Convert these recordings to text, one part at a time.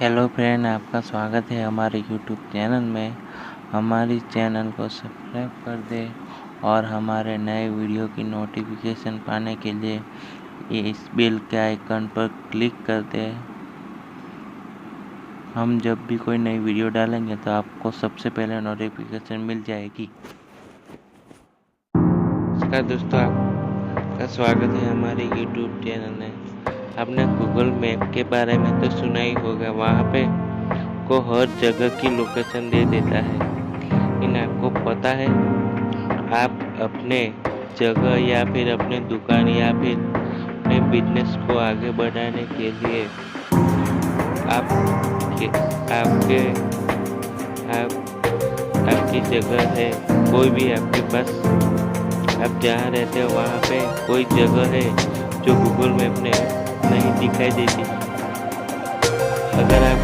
Hello friend, आपका स्वागत है हमारे यूट्यूब चैनल में। हमारी चैनल को सब्सक्राइब कर दें और हमारे नए वीडियो की नोटिफिकेशन पाने के लिए इस बेल के आइकन पर क्लिक कर दें। हम जब भी कोई नई वीडियो डालेंगे तो आपको सबसे पहले नोटिफिकेशन मिल जाएगी। नमस्कार दोस्तों, आपका स्वागत है हमारे यूट्यूब चैनल में। आपने गूगल मैप के बारे में तो सुना ही होगा। वहाँ पे को हर जगह की लोकेशन दे देता है। लेकिन आपको पता है, आप अपने जगह या फिर अपने दुकान या फिर अपने बिजनेस को आगे बढ़ाने के लिए आपकी जगह है, कोई भी आपके पास, आप जहाँ रहते हो वहाँ पे कोई जगह है जो गूगल मैप में नहीं दिखाई देती। अगर आप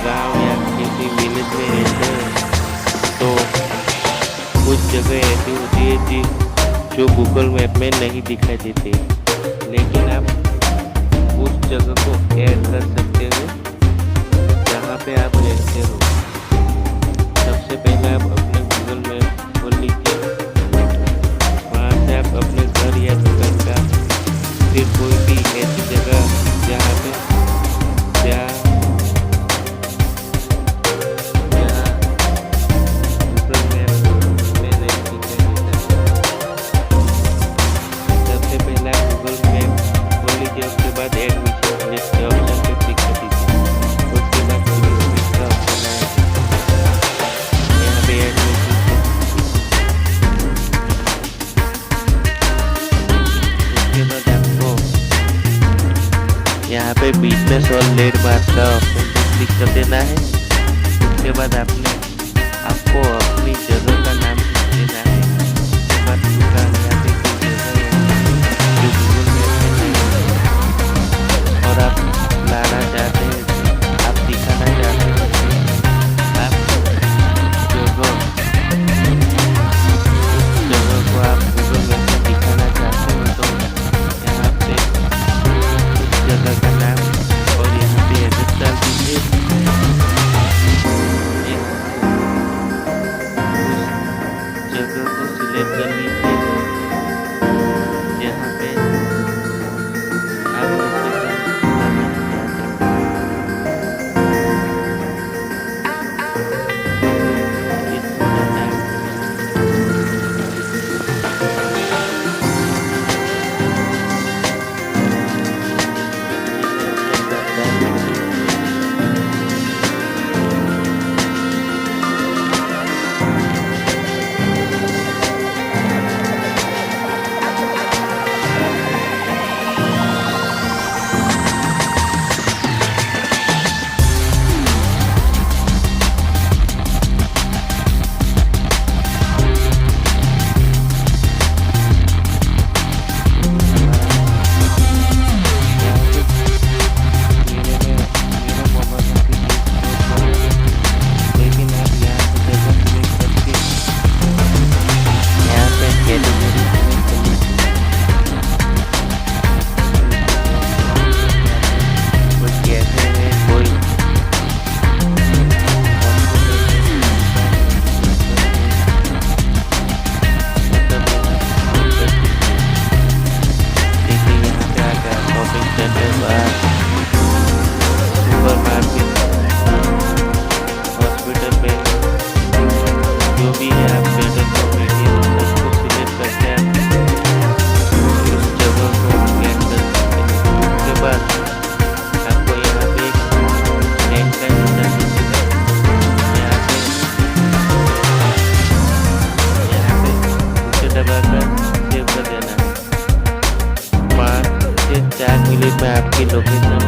गांव या किसी विलेज में रहते हैं तो कुछ जगह ऐसी होती है जो गूगल मैप में नहीं दिखाई देती, लेकिन आप उस जगह को ऐड कर सकते हो जहाँ पे आप रहते हो। सबसे पहले आप अपने गूगल मैप खोल लीजिए। वहाँ से आप अपने घर या दुकान का फिर कोई भी ऐसी जगह जहाँ पे गूगल मैप में नहीं दिखाई देता। सबसे पहले गूगल मैप खोल लीजिए। उसके बाद एडमिशन लिस्ट के ऑप्शन पे क्लिक कर दीजिए। उसके बाद लिस्ट का ऑप्शन आएगा, यहाँ पे एडमिशन। उसके बाद आपको यहाँ पे बिजनेस और लैंडमार्क का ऑप्शन पे क्लिक कर देना है। उसके बाद आपको अपनी जगह का नाम देना है। उसके बाद दुकान या फिर कोई जगह है जो गूगल मैप में नहीं है और आप लाना चाहते हैं, आप दिखाना चाहते हैं, आप जगह को आप गूगल मैप में दिखाना चाहते हो तो यहाँ पे उस जगह का नाम और यहाँ पे एड्रेस डाल दीजिए। उस जगह को सिलेक्ट कर लीजिए जहाँ पे आप लोकेशन लगाना चाहते हैं। ये थोड़ा टाइम सेव कर देना है। 5 से 4 मिनट में आपकी लोकेशन